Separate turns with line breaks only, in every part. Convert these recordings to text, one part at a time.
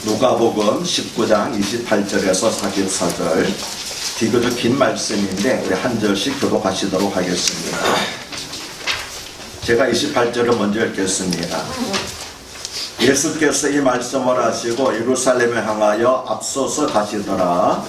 누가복음 19장 28절에서 44절 비교적 긴 말씀인데 우리 한 절씩 교독하시도록 하겠습니다. 제가 28절을 먼저 읽겠습니다. 예수께서 이 말씀을 하시고 예루살렘에 향하여 앞서서 가시더라.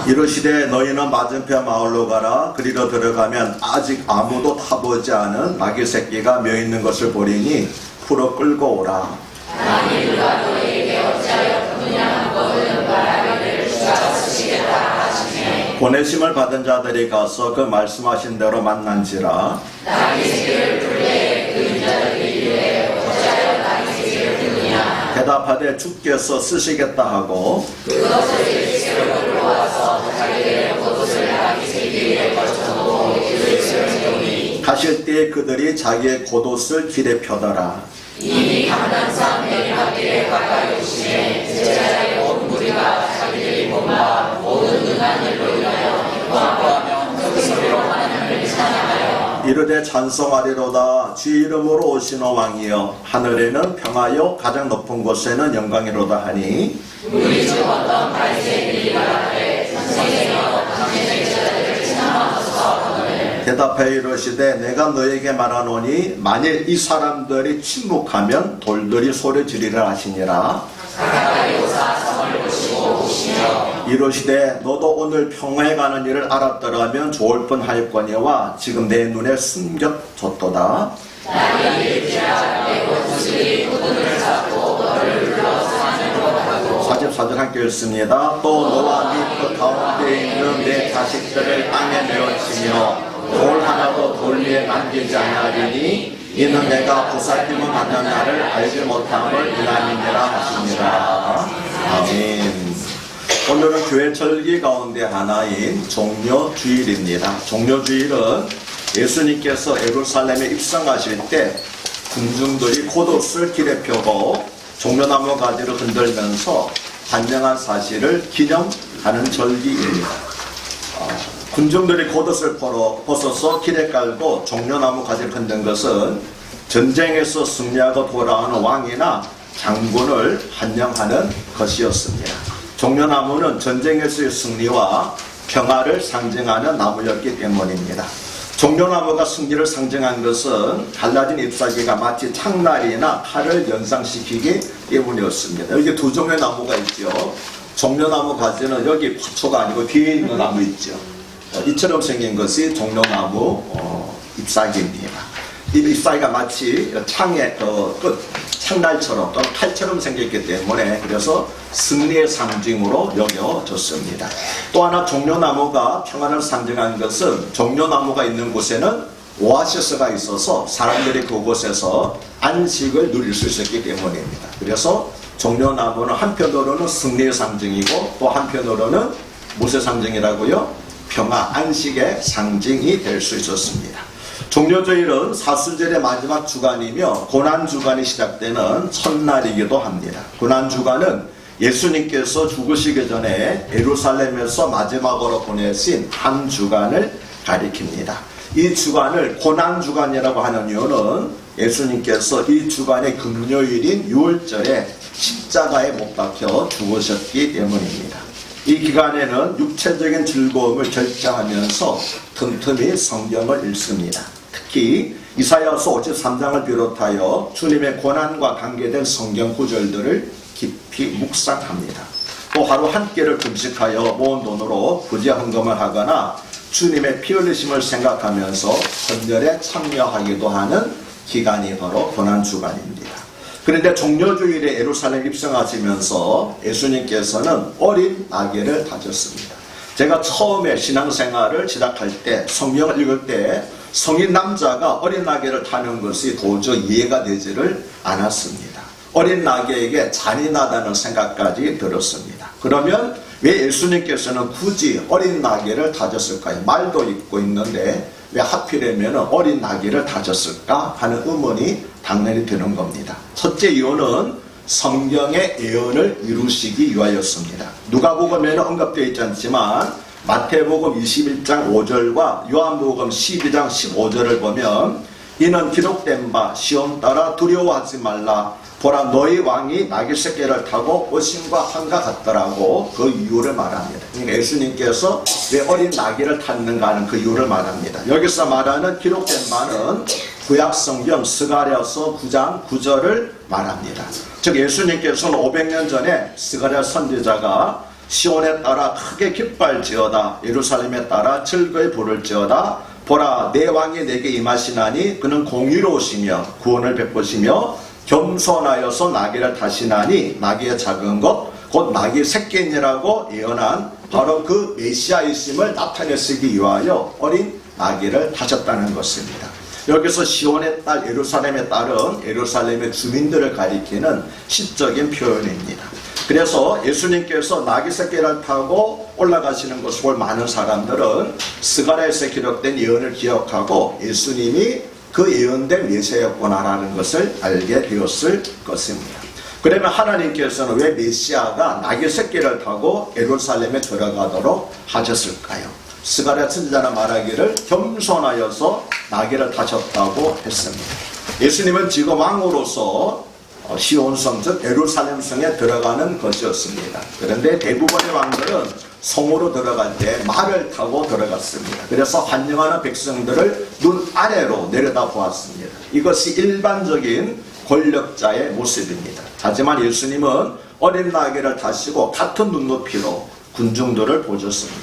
이르시되 너희는 맞은편 마을로 가라. 그리로 들어가면 아직 아무도 타보지 않은 나귀 새끼가 며 있는 것을 보리니 풀어 끌고 오라.
만일 누가 너희에게 어찌하여 그냥 거두는 바라기를 주가 쓰시겠다 하시네.
보내심을 받은 자들이 가서 그 말씀하신 대로 만난지라.
나귀 새끼를 풀되 그 인자들이 이르되 어찌하여 나귀 새끼를 풀느냐.
대답하되 주께서 쓰시겠다 하고
그것을 일시로 끌고 와서 자기들의 겉옷을 나귀 새끼 위에 걸쳐놓고 길을 세우니
가실 때에 그들이 자기의 겉옷을 길에 펴더라.
이미 감난산 내리막길에 가까이 오시매 제자의 온 무리가 자기들이 몸과 모든 능한 일로 인하여 기뻐하며 큰 소리로 하나님을 찬양하여
이르되 찬송하리로다. 주 이름으로 오시는 왕이여 하늘에는 평하여 가장 높은 곳에는 영광이로다 하니
우리 중 어떤 바리새인들이 말하되 선생님여 당신의 제자들을 시험하소서 하거늘
대답하여 이르시되 내가 너에게 말하노니 만일 이 사람들이 침묵하면 돌들이 소리 지르리라 하시니라.
가까이 오사 성을 보시고 오시며
이르시되 너도 오늘 평화에 가는 일을 알았더라면 좋을 뻔하였거니와 지금 내 눈에 숨겨졌도다.
나귀 일지라 내 원수들이 구dun을 잡고 너를 불러 산으로 가고
44절 함께 읽습니다. 또 너와 네 그 가운데 있는 내 자식들을 땅에 내어치며 돌 하나도 돌 위에 남기지 아니하리니 이는 내가 보살핌을 받는 날을 알지 못함을 인함이니라 하시니라. 아멘. 오늘은 교회 절기 가운데 하나인 종려주일입니다. 종려주일은 예수님께서 예루살렘에 입성하실 때 군중들이 겉옷을 길에 펴고 종려나무 가지를 흔들면서 단정한 사실을 기념하는 절기입니다. 군중들이 겉옷을 벗어서 길에 깔고 종려나무 가지를 흔든 것은 전쟁에서 승리하고 돌아오는 왕이나 장군을 환영하는 것이었습니다. 종려나무는 전쟁에서의 승리와 평화를 상징하는 나무였기 때문입니다. 종려나무가 승리를 상징한 것은 갈라진 잎사귀가 마치 창날이나 칼을 연상시키기 때문이었습니다. 여기 두 종류의 나무가 있죠. 종려나무 가지는 여기 화초가 아니고 뒤에 있는 나무 있죠. 이처럼 생긴 것이 종려나무 잎사귀입니다. 이 잎사귀가 마치 창의 끝, 창날처럼 또는 칼처럼 생겼기 때문에 그래서 승리의 상징으로 여겨졌습니다. 또 하나 종려나무가 평안을 상징한 것은 종려나무가 있는 곳에는 오아시스가 있어서 사람들이 그곳에서 안식을 누릴 수 있었기 때문입니다. 그래서 종려나무는 한편으로는 승리의 상징이고 또 한편으로는 무엇의 상징이라고요? 평화, 안식의 상징이 될 수 있었습니다. 종려주일은 사순절의 마지막 주간이며 고난주간이 시작되는 첫날이기도 합니다. 고난주간은 예수님께서 죽으시기 전에 예루살렘에서 마지막으로 보내신 한 주간을 가리킵니다. 이 주간을 고난주간이라고 하는 이유는 예수님께서 이 주간의 금요일인 6월절에 십자가에 못 박혀 죽으셨기 때문입니다. 이 기간에는 육체적인 즐거움을 결정하면서 틈틈이 성경을 읽습니다. 특히 이사야서 53장을 비롯하여 주님의 고난과 관계된 성경 구절들을 깊이 묵상합니다. 또 하루 한 끼를 금식하여 모은 돈으로 부재 헌금을 하거나 주님의 피 흘리심을 생각하면서 헌혈에 참여하기도 하는 기간이 바로 고난주간입니다. 그런데 종려주일에 예루살렘 입성하시면서 예수님께서는 어린 나귀를 다졌습니다. 제가 처음에 신앙생활을 시작할 때 성경을 읽을 때 성인 남자가 어린 나귀를 타는 것이 도저히 이해가 되지를 않았습니다. 어린 나귀에게 잔인하다는 생각까지 들었습니다. 그러면 왜 예수님께서는 굳이 어린 나귀를 다졌을까요? 말도 있고 있는데 왜 하필이면 어린 나귀를 다졌을까 하는 의문이 당연히 드는 겁니다. 첫째 이유는 성경의 예언을 이루시기 위하였습니다. 누가복음에는 언급되어 있지 않지만 마태복음 21장 5절과 요한복음 12장 15절을 보면 이는 기록된 바 시험 따라 두려워하지 말라 보라 너희 왕이 나귀 새끼를 타고 오심과 한가 같더라고 그 이유를 말합니다. 그러니까 예수님께서 왜 어린 나귀를 탔는가 하는 그 이유를 말합니다. 여기서 말하는 기록된 바는 구약성경 스가랴서 9장 9절을 말합니다. 즉 예수님께서는 500년 전에 스가랴 선지자가 시온에 따라 크게 기뻐할지어다 예루살렘에 따라 즐거이 부를지어다 보라 내 왕이 내게 임하시나니 그는 공의로우시며 구원을 베푸시며 겸손하여서 나귀를 타시나니 나귀의 작은 것 곧 나귀 새끼니라고 예언한 바로 그 메시아이심을 나타내시기 위하여 어린 나귀를 타셨다는 것입니다. 여기서 시온의 딸 예루살렘에 따른 예루살렘의 주민들을 가리키는 시적인 표현입니다. 그래서 예수님께서 나귀 새끼를 타고 올라가시는 것을 볼 많은 사람들은 스가랴에서 기록된 예언을 기억하고 예수님이 그 예언된 메시아였구나라는 것을 알게 되었을 것입니다. 그러면 하나님께서는 왜 메시아가 나귀 새끼를 타고 예루살렘에 들어가도록 하셨을까요? 스가랴 선지자는 말하기를 겸손하여서 나귀를 타셨다고 했습니다. 예수님은 지금 왕으로서 시온성 즉 예루살렘 성에 들어가는 것이었습니다. 그런데 대부분의 왕들은 성으로 들어갈 때 말을 타고 들어갔습니다. 그래서 환영하는 백성들을 눈 아래로 내려다 보았습니다. 이것이 일반적인 권력자의 모습입니다. 하지만 예수님은 어린 나귀를 타시고 같은 눈높이로 군중들을 보셨습니다.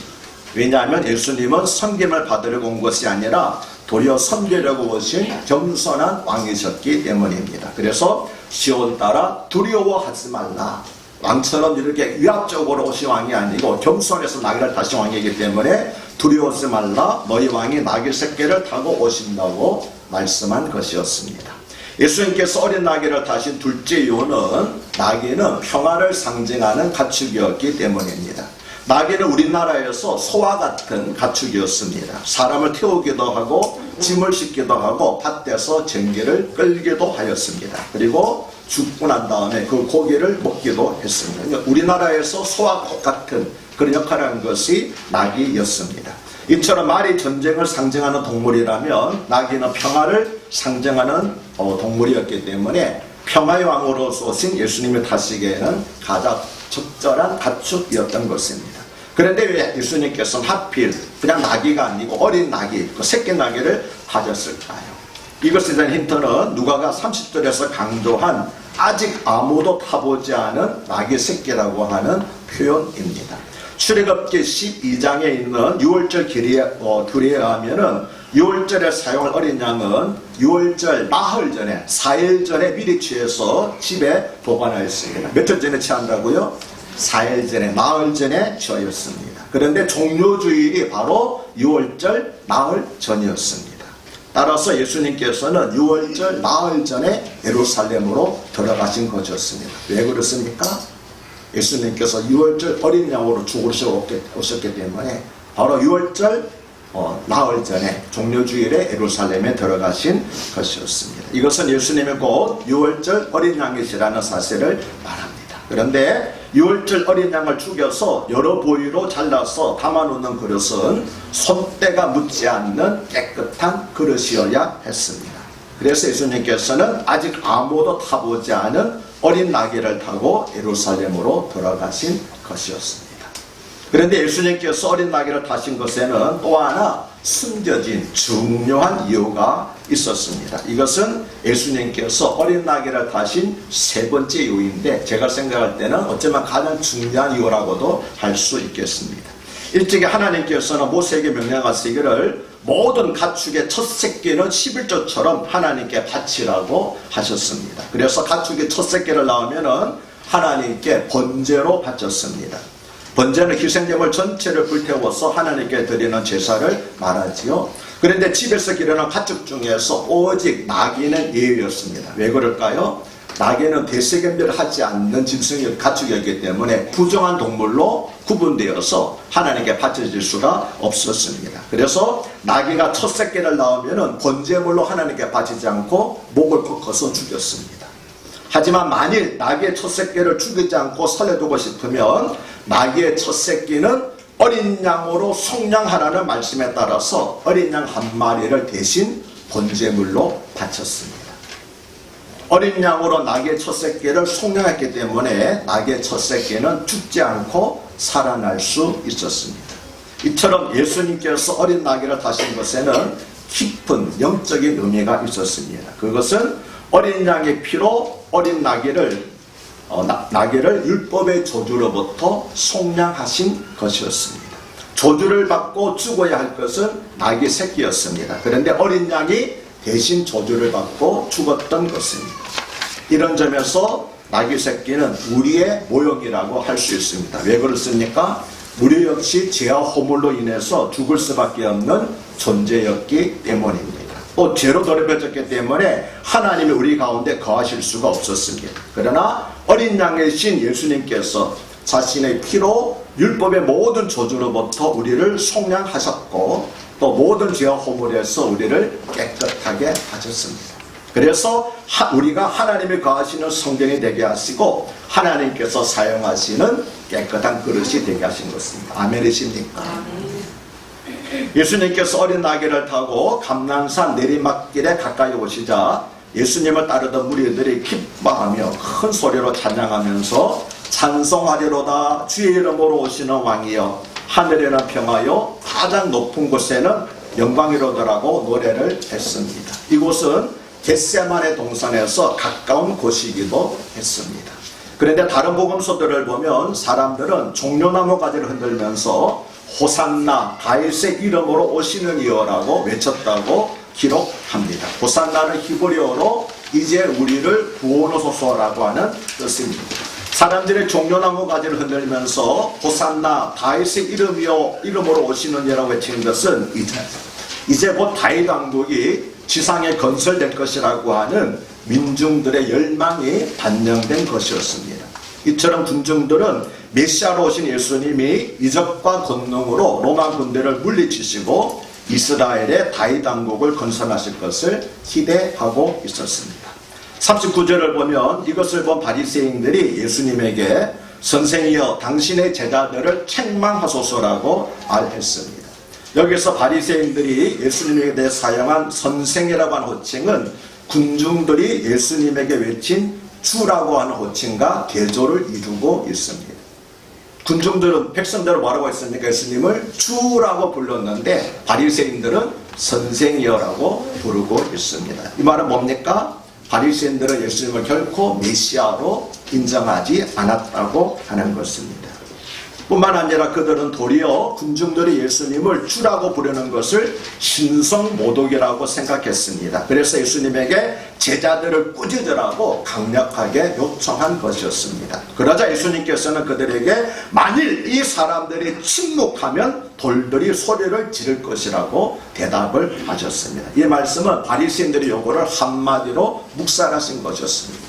왜냐하면 예수님은 섬김을 받으려고 온 것이 아니라 도리어 섬기려고 오신 겸손한 왕이셨기 때문입니다. 그래서 시온 따라 두려워하지 말라. 왕처럼 이렇게 위압적으로 오신 왕이 아니고 겸손해서 나귀를 타신 왕이기 때문에 두려워하지 말라. 너희 왕이 나귀 새끼를 타고 오신다고 말씀한 것이었습니다. 예수님께서 어린 나귀를 타신 둘째 이유는 나귀는 평화를 상징하는 가축이었기 때문입니다. 나귀는 우리나라에서 소와 같은 가축이었습니다. 사람을 태우기도 하고 짐을 싣기도 하고 밭에서 전기를 끌기도 하였습니다. 그리고 죽고 난 다음에 그 고기를 먹기도 했습니다. 그러니까 우리나라에서 소와 같은 그런 역할을 한 것이 나귀였습니다. 이처럼 말이 전쟁을 상징하는 동물이라면 나귀는 평화를 상징하는 동물이었기 때문에 평화의 왕으로서 오신 예수님이 타시기에는 가장 적절한 가축이었던 것입니다. 그런데 왜 예수님께서는 하필 그냥 나귀가 아니고 어린 나귀, 그 새끼 나귀를 타셨을까요? 이것에 대한 힌트는 누가가 30절에서 강조한 아직 아무도 타보지 않은 나귀 새끼라고 하는 표현입니다. 출애굽기 12장에 있는 6월절 규례에 의하면은 6월절에 사용할 어린 양은 6월절 나흘 전에 4일 전에 미리 취해서 집에 보관하였습니다. 며칠 전에 취한다고요? 4일 전에 나흘 전에 취하였습니다. 그런데 종료주일이 바로 6월절 나흘 전이었습니다. 따라서 예수님께서는 6월절 나흘 전에 예루살렘으로 들어가신 것이었습니다. 왜 그렇습니까? 예수님께서 6월절 어린 양으로 죽으시러 오셨기 때문에 바로 6월절 나흘 전에 종료주일에 예루살렘에 들어가신 것이었습니다. 이것은 예수님이 곧 6월절 어린 양이시라는 사실을 말합니다. 그런데 6월절 어린 양을 죽여서 여러 부위로 잘라서 담아놓는 그릇은 손때가 묻지 않는 깨끗한 그릇이어야 했습니다. 그래서 예수님께서는 아직 아무도 타보지 않은 어린 나귀를 타고 예루살렘으로 들어가신 것이었습니다. 그런데 예수님께서 어린 나귀를 타신 것에는 또 하나 숨겨진 중요한 이유가 있었습니다. 이것은 예수님께서 어린 나귀를 타신 세 번째 이유인데 제가 생각할 때는 어쩌면 가장 중요한 이유라고도 할 수 있겠습니다. 일찍이 하나님께서는 모세에게 명령하시기를 모든 가축의 첫 새끼는 11조처럼 하나님께 바치라고 하셨습니다. 그래서 가축의 첫 새끼를 낳으면은 하나님께 번제로 바쳤습니다. 번제는 희생제물 전체를 불태워서 하나님께 드리는 제사를 말하지요. 그런데 집에서 기르는 가축 중에서 오직 나귀는 예외였습니다. 왜 그럴까요? 나귀는 대세견별을 하지 않는 짐승의 가축이었기 때문에 부정한 동물로 구분되어서 하나님께 바쳐질 수가 없었습니다. 그래서 나귀가 첫 새끼를 낳으면 번제물로 하나님께 바치지 않고 목을 꺾어서 죽였습니다. 하지만 만일 나귀의 첫 새끼를 죽이지 않고 살려두고 싶으면 나귀의 첫 새끼는 어린 양으로 속량하라는 말씀에 따라서 어린 양 한 마리를 대신 번제물로 바쳤습니다. 어린 양으로 낙의 첫 새끼를 속량했기 때문에 낙의 첫 새끼는 죽지 않고 살아날 수 있었습니다. 이처럼 예수님께서 어린 나귀를 타신 것에는 깊은 영적인 의미가 있었습니다. 그것은 어린 양의 피로 어린 나귀를 율법의 저주로부터 속량하신 것이었습니다. 저주를 받고 죽어야 할 것은 나귀 새끼였습니다. 그런데 어린 양이 대신 저주를 받고 죽었던 것입니다. 이런 점에서 나귀 새끼는 우리의 모형이라고 할 수 있습니다. 왜 그렇습니까? 우리 역시 죄와 허물로 인해서 죽을 수밖에 없는 존재였기 때문입니다. 또 죄로 더럽혀졌기 때문에 하나님이 우리 가운데 거하실 수가 없었습니다. 그러나 어린 양이신 예수님께서 자신의 피로 율법의 모든 저주로부터 우리를 속량하셨고 또 모든 죄와 허물에서 우리를 깨끗하게 하셨습니다. 그래서 우리가 하나님이 거하시는 성전이 되게 하시고 하나님께서 사용하시는 깨끗한 그릇이 되게 하신 것입니다. 아멘이십니까? 예수님께서 어린 나귀를 타고 감난산 내리막길에 가까이 오시자 예수님을 따르던 무리들이 기뻐하며 큰 소리로 찬양하면서 찬송하리로다 주의 이름으로 오시는 왕이여 하늘에는 평화요 가장 높은 곳에는 영광이로더라고 노래를 했습니다. 이곳은 겟세마네 동산에서 가까운 곳이기도 했습니다. 그런데 다른 복음서들을 보면 사람들은 종려나무 가지를 흔들면서 호산나 다윗의 이름으로 오시는 이여라고 외쳤다고 기록합니다. 호산나는 히브리어로 이제 우리를 구원하소서라고 하는 뜻입니다. 사람들의 종려나무 가지를 흔들면서 호산나 다윗의 이름으로 오시는 이라고 외치는 것은 이제 곧 다윗 왕국이 지상에 건설될 것이라고 하는 민중들의 열망이 반영된 것이었습니다. 이처럼 군중들은 메시아로 오신 예수님이 이적과 권능으로 로마 군대를 물리치시고 이스라엘의 다윗 왕국을 건설하실 것을 기대하고 있었습니다. 39절을 보면 이것을 본 바리새인들이 예수님에게 선생이여 당신의 제자들을 책망하소서라고 말했습니다. 여기서 바리새인들이 예수님에게 대해 사용한 선생이라고 하는 호칭은 군중들이 예수님에게 외친 주라고 하는 호칭과 대조를 이루고 있습니다. 군중들은 백성들을 뭐라고 했습니까? 예수님을 주라고 불렀는데 바리새인들은 선생이여라고 부르고 있습니다. 이 말은 뭡니까? 바리새인들은 예수님을 결코 메시아로 인정하지 않았다고 하는 것입니다. 뿐만 아니라 그들은 도리어 군중들이 예수님을 주라고 부르는 것을 신성모독이라고 생각했습니다. 그래서 예수님에게 제자들을 꾸짖으라고 강력하게 요청한 것이었습니다. 그러자 예수님께서는 그들에게 만일 이 사람들이 침묵하면 돌들이 소리를 지를 것이라고 대답을 하셨습니다. 이 말씀은 바리새인들의 요구를 한마디로 묵살하신 것이었습니다.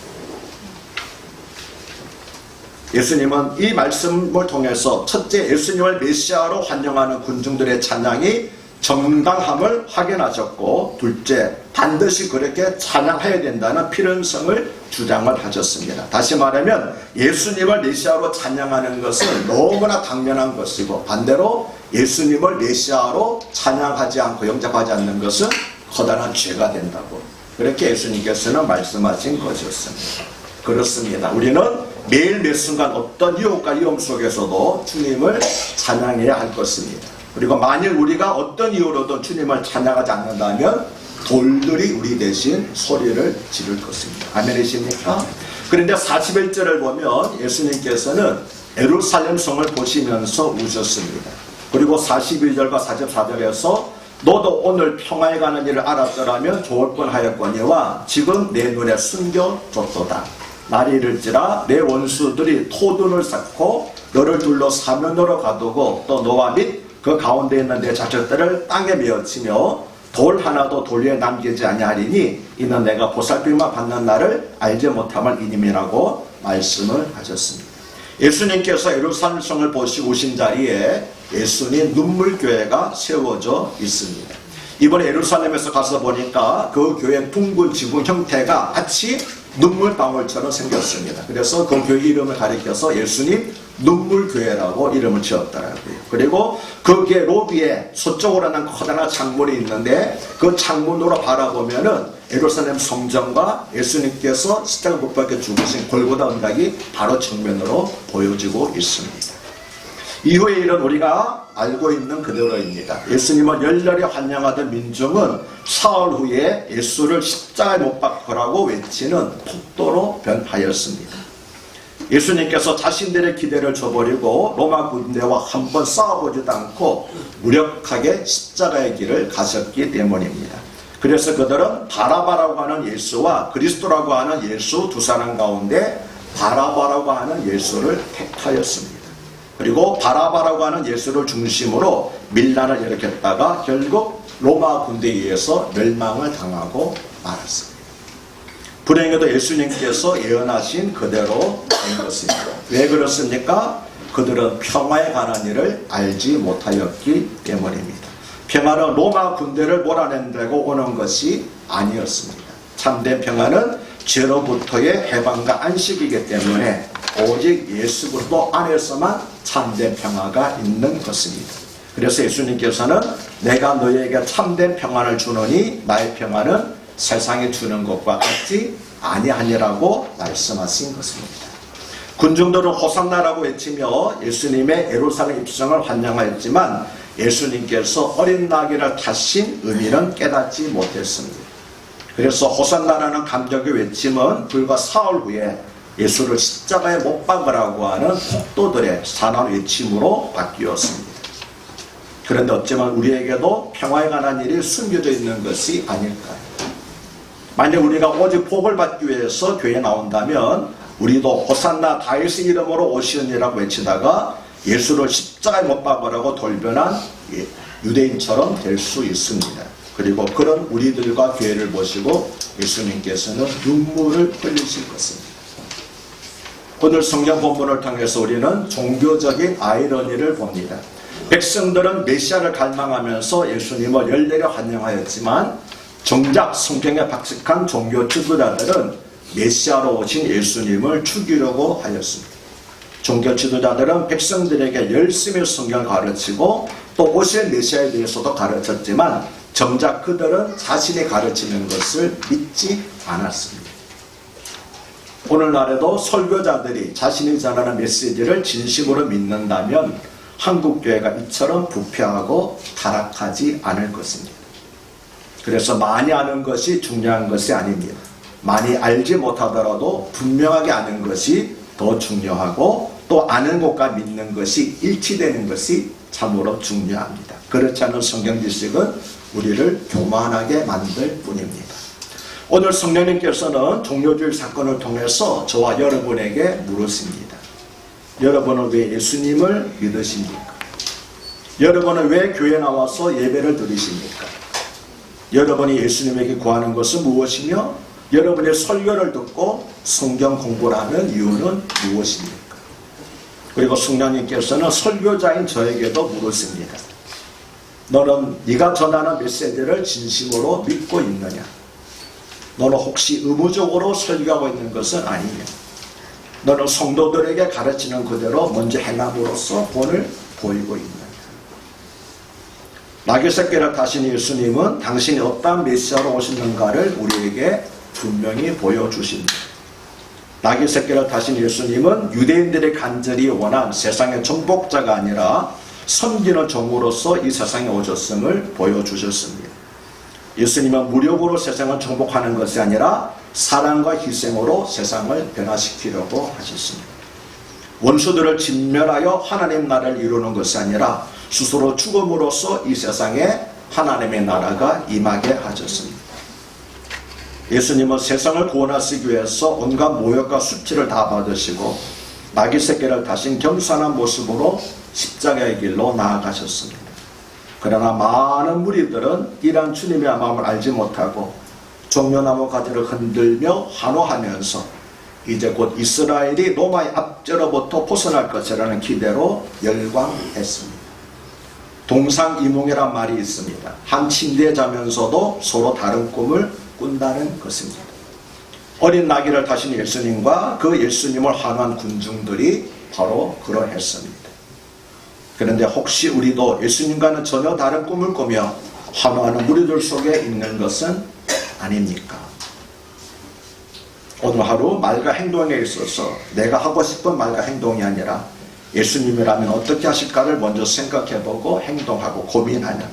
예수님은 이 말씀을 통해서 첫째 예수님을 메시아로 환영하는 군중들의 찬양이 정당함을 확인하셨고 둘째 반드시 그렇게 찬양해야 된다는 필연성을 주장을 하셨습니다. 다시 말하면 예수님을 메시아로 찬양하는 것은 너무나 당연한 것이고 반대로 예수님을 메시아로 찬양하지 않고 영접하지 않는 것은 커다란 죄가 된다고 그렇게 예수님께서는 말씀하신 것이었습니다. 그렇습니다. 우리는 매일 매 순간 어떤 유혹과 위험 속에서도 주님을 찬양해야 할 것입니다. 그리고 만일 우리가 어떤 이유로든 주님을 찬양하지 않는다면 돌들이 우리 대신 소리를 지를 것입니다. 아멘이십니까? 그런데 41절을 보면 예수님께서는 예루살렘 성을 보시면서 우셨습니다. 그리고 42절과 44절에서 너도 오늘 평화에 가는 일을 알았더라면 좋을 뻔하였거니와 지금 내 눈에 숨겨졌도다. 날이 이를지라 내 원수들이 토둔을 쌓고 너를 둘러 사면으로 가두고 또 너와 및 그 가운데 있는 내 자식들을 땅에 메어치며 돌 하나도 돌 위에 남기지 아니하리니 이는 내가 보살핌만 받는 날을 알지 못함을 이님이라고 말씀을 하셨습니다. 예수님께서 예루살렘 성을 보시고 오신 자리에 예수님 눈물교회가 세워져 있습니다. 이번에 예루살렘에서 가서 보니까 그 교회 둥근 지붕 형태가 마치 눈물방울처럼 생겼습니다. 그래서 그 교회 이름을 가리켜서 예수님 눈물교회라고 이름을 지었더라고요. 그리고 거기에 로비에 서쪽으로 난 커다란 창문이 있는데 그 창문으로 바라보면은 예루살렘 성전과 예수님께서 십자가 못 박혀 죽으신 골고다 언덕이 바로 정면으로 보여지고 있습니다. 이후의 일은 우리가 알고 있는 그대로입니다. 예수님은 열렬히 환영하던 민중은 사흘 후에 예수를 십자가에 못 박으라고 외치는 폭도로 변하였습니다. 예수님께서 자신들의 기대를 저버리고 로마 군대와 한번 싸워보지도 않고 무력하게 십자가의 길을 가셨기 때문입니다. 그래서 그들은 바라바라고 하는 예수와 그리스도라고 하는 예수 두 사람 가운데 바라바라고 하는 예수를 택하였습니다. 그리고 바라바라고 하는 예수를 중심으로 밀란을 일으켰다가 결국 로마 군대에 의해서 멸망을 당하고 말았습니다. 불행히도 예수님께서 예언하신 그대로 된 것입니다. 왜 그렇습니까? 그들은 평화에 관한 일을 알지 못하였기 때문입니다. 평화는 로마 군대를 몰아낸다고 오는 것이 아니었습니다. 참된 평화는 죄로부터의 해방과 안식이기 때문에 오직 예수 그리스도 안에서만 참된 평화가 있는 것입니다. 그래서 예수님께서는 내가 너희에게 참된 평안을 주노니 나의 평안은 세상에 주는 것과 같지 아니하니라고 말씀하신 것입니다. 군중들은 호산나라고 외치며 예수님의 예루살렘 입성을 환영하였지만 예수님께서 어린 나귀를 타신 의미는 깨닫지 못했습니다. 그래서 호산나라는 감격의 외침은 불과 사흘 후에 예수를 십자가에 못 박으라고 하는 폭도들의 산한 외침으로 바뀌었습니다. 그런데 어쩌면 우리에게도 평화에 관한 일이 숨겨져 있는 것이 아닐까요? 만약 우리가 오직 복을 받기 위해서 교회에 나온다면 우리도 호산나 다윗의 이름으로 오시느니라고 외치다가 예수를 십자가에 못 박으라고 돌변한 유대인처럼 될 수 있습니다. 그리고 그런 우리들과 교회를 보시고 예수님께서는 눈물을 흘리실 것입니다. 오늘 성경 본문을 통해서 우리는 종교적인 아이러니를 봅니다. 백성들은 메시아를 갈망하면서 예수님을 열렬히 환영하였지만 정작 성경에 박식한 종교 지도자들은 메시아로 오신 예수님을 죽이려고 하였습니다. 종교 지도자들은 백성들에게 열심히 성경을 가르치고 또 오실 메시아에 대해서도 가르쳤지만 정작 그들은 자신이 가르치는 것을 믿지 않았습니다. 오늘날에도 설교자들이 자신이 전하는 메시지를 진심으로 믿는다면 한국교회가 이처럼 부패하고 타락하지 않을 것입니다. 그래서 많이 아는 것이 중요한 것이 아닙니다. 많이 알지 못하더라도 분명하게 아는 것이 더 중요하고 또 아는 것과 믿는 것이 일치되는 것이 참으로 중요합니다. 그렇지 않은 성경 지식은 우리를 교만하게 만들 뿐입니다. 오늘 성령님께서는 종료주일 사건을 통해서 저와 여러분에게 물으십니다. 여러분은 왜 예수님을 믿으십니까? 여러분은 왜 교회에 나와서 예배를 드리십니까? 여러분이 예수님에게 구하는 것은 무엇이며 여러분의 설교를 듣고 성경 공부를 하는 이유는 무엇입니까? 그리고 성령님께서는 설교자인 저에게도 물으십니다. 너는 네가 전하는 메시지를 진심으로 믿고 있느냐? 너는 혹시 의무적으로 설교하고 있는 것은 아니냐? 너는 성도들에게 가르치는 그대로 먼저 행함으로써 본을 보이고 있느냐? 나귀 새끼를 타신 예수님은 당신이 어떠한 메시아로 오시는가를 우리에게 분명히 보여주십니다. 나귀 새끼를 타신 예수님은 유대인들이 간절히 원한 세상의 정복자가 아니라 섬기는 종으로서 이 세상에 오셨음을 보여주셨습니다. 예수님은 무력으로 세상을 정복하는 것이 아니라 사랑과 희생으로 세상을 변화시키려고 하셨습니다. 원수들을 진멸하여 하나님 나라를 이루는 것이 아니라 스스로 죽음으로써 이 세상에 하나님의 나라가 임하게 하셨습니다. 예수님은 세상을 구원하시기 위해서 온갖 모욕과 수치를 다 받으시고 나귀 새끼를 타신 겸손한 모습으로 십자가의 길로 나아가셨습니다. 그러나 많은 무리들은 이러한 주님의 마음을 알지 못하고 종려나무 가지를 흔들며 환호하면서 이제 곧 이스라엘이 로마의 압제로부터 벗어날 것이라는 기대로 열광했습니다. 동상이몽이란 말이 있습니다. 한 침대에 자면서도 서로 다른 꿈을 꾼다는 것입니다. 어린 나귀를 타신 예수님과 그 예수님을 환호한 군중들이 바로 그러했습니다. 그런데 혹시 우리도 예수님과는 전혀 다른 꿈을 꾸며 환호하는 무리들 속에 있는 것은 아닙니까? 오늘 하루 말과 행동에 있어서 내가 하고 싶은 말과 행동이 아니라 예수님이라면 어떻게 하실까를 먼저 생각해보고 행동하고 고민하는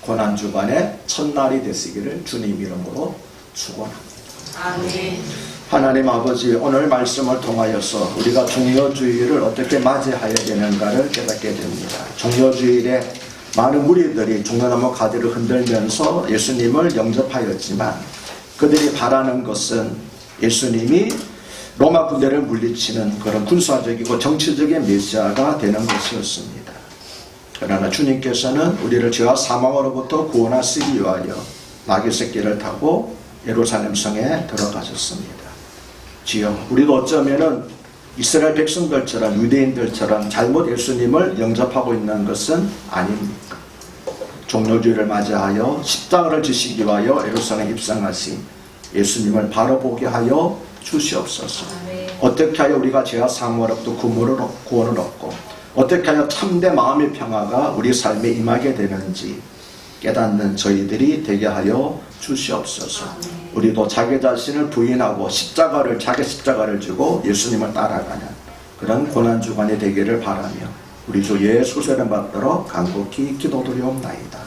고난주간의 첫날이 되시기를 주님 이름으로 축원합니다.
아멘.
하나님 아버지, 오늘 말씀을 통하여서 우리가 종려주일을 어떻게 맞이해야 되는가를 깨닫게 됩니다. 종려주일에 많은 무리들이 종려나무 가지를 흔들면서 예수님을 영접하였지만 그들이 바라는 것은 예수님이 로마 군대를 물리치는 그런 군사적이고 정치적인 메시아가 되는 것이었습니다. 그러나 주님께서는 우리를 죄와 사망으로부터 구원하시기 위하여 나귀 새끼를 타고 예루살렘 성에 들어가셨습니다. 주여, 우리도 어쩌면은 이스라엘 백성들처럼 유대인들처럼 잘못 예수님을 영접하고 있는 것은 아닙니까? 종려주일을 맞이하여 십자가를 지시기 위하여 예루살렘 입성하신 예수님을 바로 보게 하여 주시옵소서. 어떻게 하여 우리가 죄와 사망으로부터 구원을 얻고 어떻게 하여 참된 마음의 평화가 우리 삶에 임하게 되는지 깨닫는 저희들이 되게 하여 주시옵소서. 우리도 자기 자신을 부인하고 자기 십자가를 지고 예수님을 따라가는 그런 고난주간이 되기를 바라며 우리 주 예수를 받도록 간곡히 기도드리옵나이다.